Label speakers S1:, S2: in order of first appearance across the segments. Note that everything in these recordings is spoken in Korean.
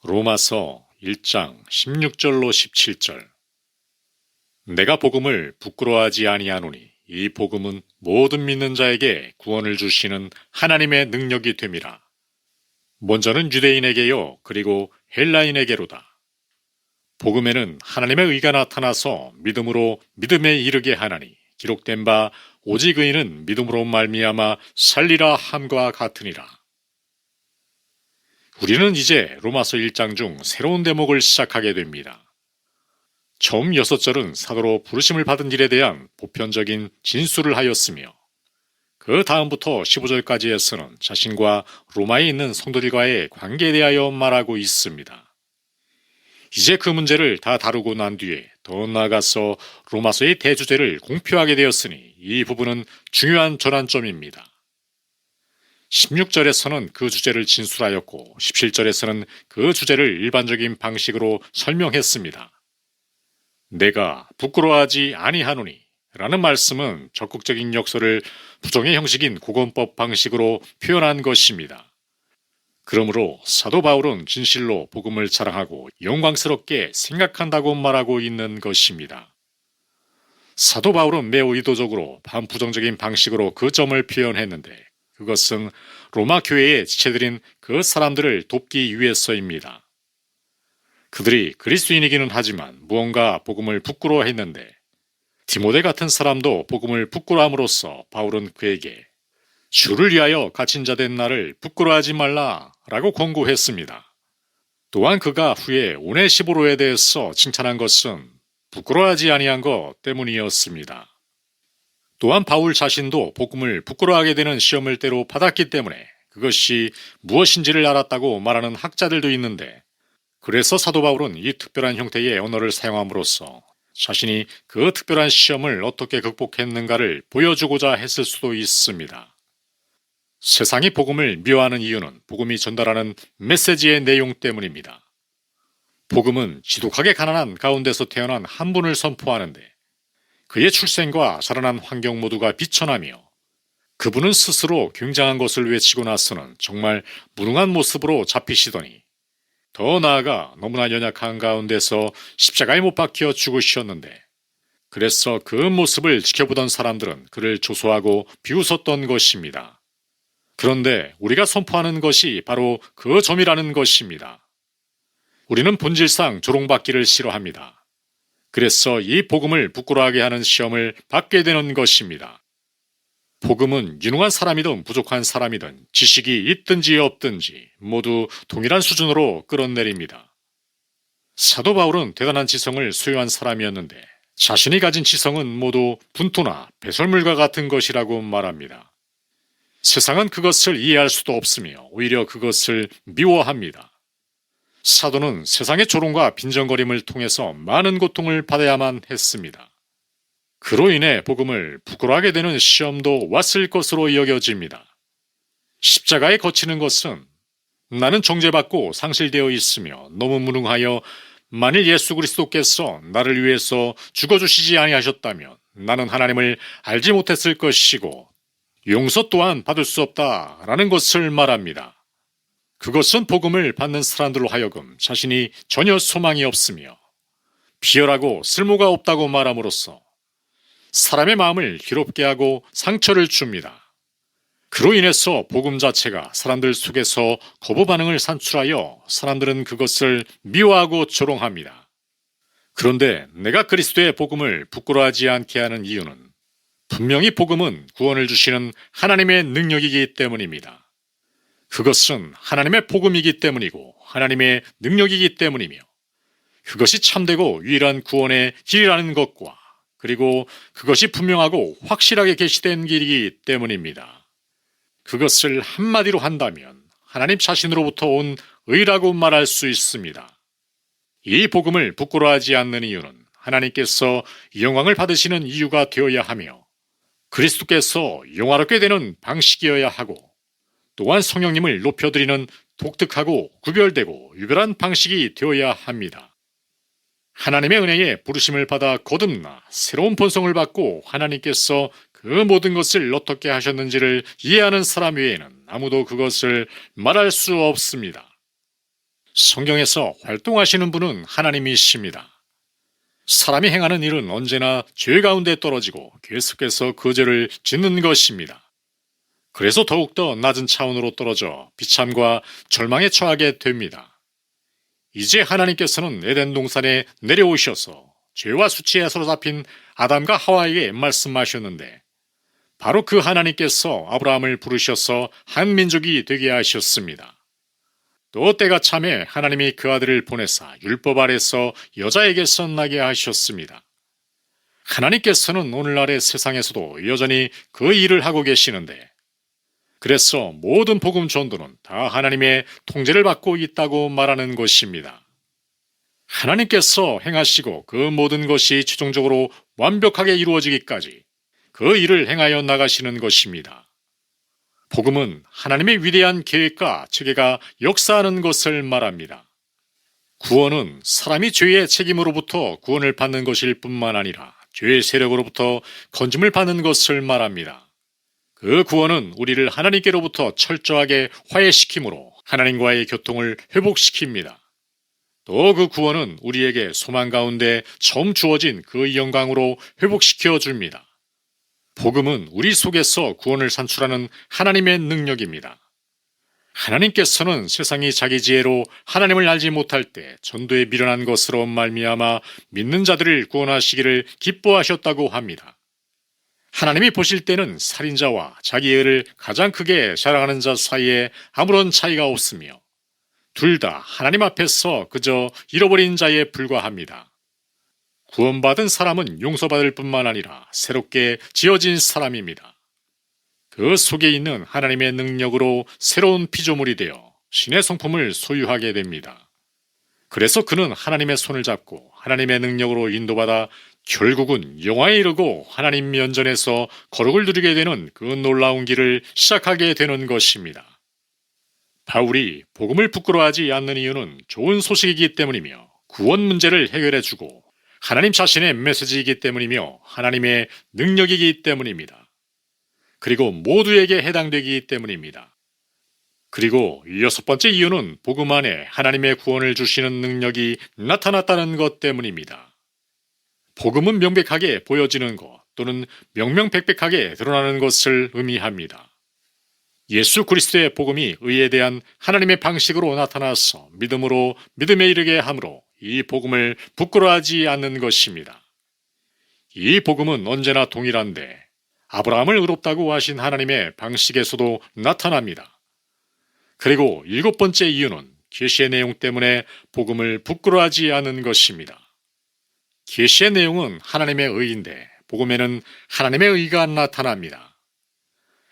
S1: 로마서 1장 16절로 17절. 내가 복음을 부끄러워하지 아니하노니 이 복음은 모든 믿는 자에게 구원을 주시는 하나님의 능력이 됨이라. 먼저는 유대인에게요, 그리고 헬라인에게로다. 복음에는 하나님의 의가 나타나서 믿음으로 믿음에 이르게 하나니 기록된 바 오직 의인은 믿음으로 말미암아 살리라 함과 같으니라. 우리는 이제 로마서 1장 중 새로운 대목을 시작하게 됩니다. 처음 6절은 사도로 부르심을 받은 일에 대한 보편적인 진술을 하였으며 그 다음부터 15절까지에서는 자신과 로마에 있는 성도들과의 관계에 대하여 말하고 있습니다. 이제 그 문제를 다 다루고 난 뒤에 더 나아가서 로마서의 대주제를 공표하게 되었으니 이 부분은 중요한 전환점입니다. 16절에서는 그 주제를 진술하였고 17절에서는 그 주제를 일반적인 방식으로 설명했습니다. 내가 부끄러워하지 아니하노니 라는 말씀은 적극적인 역설을 부정의 형식인 고건법 방식으로 표현한 것입니다. 그러므로 사도 바울은 진실로 복음을 자랑하고 영광스럽게 생각한다고 말하고 있는 것입니다. 사도 바울은 매우 의도적으로 반부정적인 방식으로 그 점을 표현했는데 그것은 로마 교회의 지체들인 그 사람들을 돕기 위해서입니다. 그들이 그리스도인이기는 하지만 무언가 복음을 부끄러워했는데 디모데 같은 사람도 복음을 부끄러움으로써 바울은 그에게 주를 위하여 갇힌 자 된 나를 부끄러워하지 말라 라고 권고했습니다. 또한 그가 후에 오네시보로에 대해서 칭찬한 것은 부끄러워하지 아니한 것 때문이었습니다. 또한 바울 자신도 복음을 부끄러워하게 되는 시험을 때로 받았기 때문에 그것이 무엇인지를 알았다고 말하는 학자들도 있는데 그래서 사도 바울은 이 특별한 형태의 언어를 사용함으로써 자신이 그 특별한 시험을 어떻게 극복했는가를 보여주고자 했을 수도 있습니다. 세상이 복음을 미워하는 이유는 복음이 전달하는 메시지의 내용 때문입니다. 복음은 지독하게 가난한 가운데서 태어난 한 분을 선포하는데 그의 출생과 자라난 환경 모두가 비천하며 그분은 스스로 굉장한 것을 외치고 나서는 정말 무능한 모습으로 잡히시더니 더 나아가 너무나 연약한 가운데서 십자가에 못 박혀 죽으셨는데 그래서 그 모습을 지켜보던 사람들은 그를 조소하고 비웃었던 것입니다. 그런데 우리가 선포하는 것이 바로 그 점이라는 것입니다. 우리는 본질상 조롱받기를 싫어합니다. 그래서 이 복음을 부끄러워하게 하는 시험을 받게 되는 것입니다. 복음은 유능한 사람이든 부족한 사람이든 지식이 있든지 없든지 모두 동일한 수준으로 끌어내립니다. 사도 바울은 대단한 지성을 소유한 사람이었는데 자신이 가진 지성은 모두 분토나 배설물과 같은 것이라고 말합니다. 세상은 그것을 이해할 수도 없으며 오히려 그것을 미워합니다. 사도는 세상의 조롱과 빈정거림을 통해서 많은 고통을 받아야만 했습니다. 그로 인해 복음을 부끄러워하게 되는 시험도 왔을 것으로 여겨집니다. 십자가에 거치는 것은 나는 정죄받고 상실되어 있으며 너무 무능하여 만일 예수 그리스도께서 나를 위해서 죽어주시지 아니하셨다면 나는 하나님을 알지 못했을 것이고 용서 또한 받을 수 없다라는 것을 말합니다. 그것은 복음을 받는 사람들로 하여금 자신이 전혀 소망이 없으며 비열하고 쓸모가 없다고 말함으로써 사람의 마음을 괴롭게 하고 상처를 줍니다. 그로 인해서 복음 자체가 사람들 속에서 거부 반응을 산출하여 사람들은 그것을 미워하고 조롱합니다. 그런데 내가 그리스도의 복음을 부끄러워하지 않게 하는 이유는 분명히 복음은 구원을 주시는 하나님의 능력이기 때문입니다. 그것은 하나님의 복음이기 때문이고 하나님의 능력이기 때문이며 그것이 참되고 유일한 구원의 길이라는 것과 그리고 그것이 분명하고 확실하게 계시된 길이기 때문입니다. 그것을 한마디로 한다면 하나님 자신으로부터 온 의라고 말할 수 있습니다. 이 복음을 부끄러워하지 않는 이유는 하나님께서 영광을 받으시는 이유가 되어야 하며 그리스도께서 영화롭게 되는 방식이어야 하고 또한 성령님을 높여드리는 독특하고 구별되고 유별한 방식이 되어야 합니다. 하나님의 은혜에 부르심을 받아 거듭나 새로운 본성을 받고 하나님께서 그 모든 것을 어떻게 하셨는지를 이해하는 사람 외에는 아무도 그것을 말할 수 없습니다. 성경에서 활동하시는 분은 하나님이십니다. 사람이 행하는 일은 언제나 죄 가운데 떨어지고 계속해서 그 죄를 짓는 것입니다. 그래서 더욱더 낮은 차원으로 떨어져 비참과 절망에 처하게 됩니다. 이제 하나님께서는 에덴 동산에 내려오셔서 죄와 수치에 사로잡힌 아담과 하와에게 말씀하셨는데, 바로 그 하나님께서 아브라함을 부르셔서 한 민족이 되게 하셨습니다. 또 때가 참에 하나님이 그 아들을 보내사 율법 아래서 여자에게서 나게 하셨습니다. 하나님께서는 오늘날의 세상에서도 여전히 그 일을 하고 계시는데, 그래서 모든 복음 전도는 다 하나님의 통제를 받고 있다고 말하는 것입니다. 하나님께서 행하시고 그 모든 것이 최종적으로 완벽하게 이루어지기까지 그 일을 행하여 나가시는 것입니다. 복음은 하나님의 위대한 계획과 체계가 역사하는 것을 말합니다. 구원은 사람이 죄의 책임으로부터 구원을 받는 것일 뿐만 아니라 죄의 세력으로부터 건짐을 받는 것을 말합니다. 그 구원은 우리를 하나님께로부터 철저하게 화해시키므로 하나님과의 교통을 회복시킵니다. 또 그 구원은 우리에게 소망 가운데 처음 주어진 그 영광으로 회복시켜 줍니다. 복음은 우리 속에서 구원을 산출하는 하나님의 능력입니다. 하나님께서는 세상이 자기 지혜로 하나님을 알지 못할 때 전도에 미련한 것으로 말미암아 믿는 자들을 구원하시기를 기뻐하셨다고 합니다. 하나님이 보실 때는 살인자와 자기 의를 가장 크게 자랑하는 자 사이에 아무런 차이가 없으며 둘 다 하나님 앞에서 그저 잃어버린 자에 불과합니다. 구원받은 사람은 용서받을 뿐만 아니라 새롭게 지어진 사람입니다. 그 속에 있는 하나님의 능력으로 새로운 피조물이 되어 신의 성품을 소유하게 됩니다. 그래서 그는 하나님의 손을 잡고 하나님의 능력으로 인도받아 결국은 영화에 이르고 하나님 면전에서 거룩을 누리게 되는 그 놀라운 길을 시작하게 되는 것입니다. 바울이 복음을 부끄러워하지 않는 이유는 좋은 소식이기 때문이며 구원 문제를 해결해주고 하나님 자신의 메시지이기 때문이며 하나님의 능력이기 때문입니다. 그리고 모두에게 해당되기 때문입니다. 그리고 여섯 번째 이유는 복음 안에 하나님의 구원을 주시는 능력이 나타났다는 것 때문입니다. 복음은 명백하게 보여지는 것 또는 명명백백하게 드러나는 것을 의미합니다. 예수 그리스도의 복음이 의에 대한 하나님의 방식으로 나타나서 믿음으로 믿음에 이르게 하므로 이 복음을 부끄러워하지 않는 것입니다. 이 복음은 언제나 동일한데 아브라함을 의롭다고 하신 하나님의 방식에서도 나타납니다. 그리고 일곱 번째 이유는 계시의 내용 때문에 복음을 부끄러워하지 않는 것입니다. 계시의 내용은 하나님의 의인데 복음에는 하나님의 의가 나타납니다.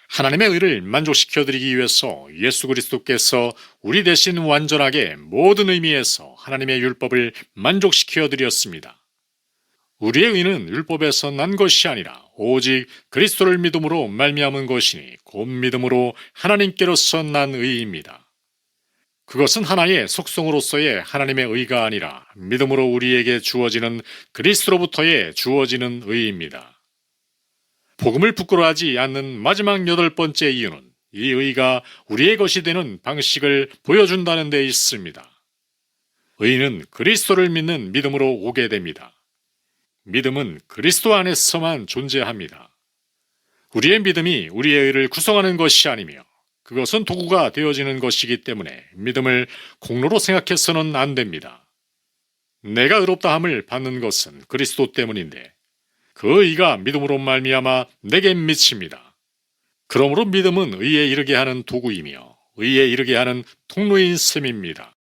S1: 하나님의 의를 만족시켜드리기 위해서 예수 그리스도께서 우리 대신 완전하게 모든 의미에서 하나님의 율법을 만족시켜드렸습니다. 우리의 의는 율법에서 난 것이 아니라 오직 그리스도를 믿음으로 말미암은 것이니 곧 믿음으로 하나님께로서 난 의입니다. 그것은 하나의 속성으로서의 하나님의 의가 아니라 믿음으로 우리에게 주어지는 그리스도로부터의 주어지는 의입니다. 복음을 부끄러워하지 않는 마지막 여덟 번째 이유는 이 의가 우리의 것이 되는 방식을 보여준다는 데 있습니다. 의는 그리스도를 믿는 믿음으로 오게 됩니다. 믿음은 그리스도 안에서만 존재합니다. 우리의 믿음이 우리의 의를 구성하는 것이 아니며 그것은 도구가 되어지는 것이기 때문에 믿음을 공로로 생각해서는 안 됩니다. 내가 의롭다함을 받는 것은 그리스도 때문인데 그 의가 믿음으로 말미암아 내게 미칩니다. 그러므로 믿음은 의에 이르게 하는 도구이며 의에 이르게 하는 통로인 셈입니다.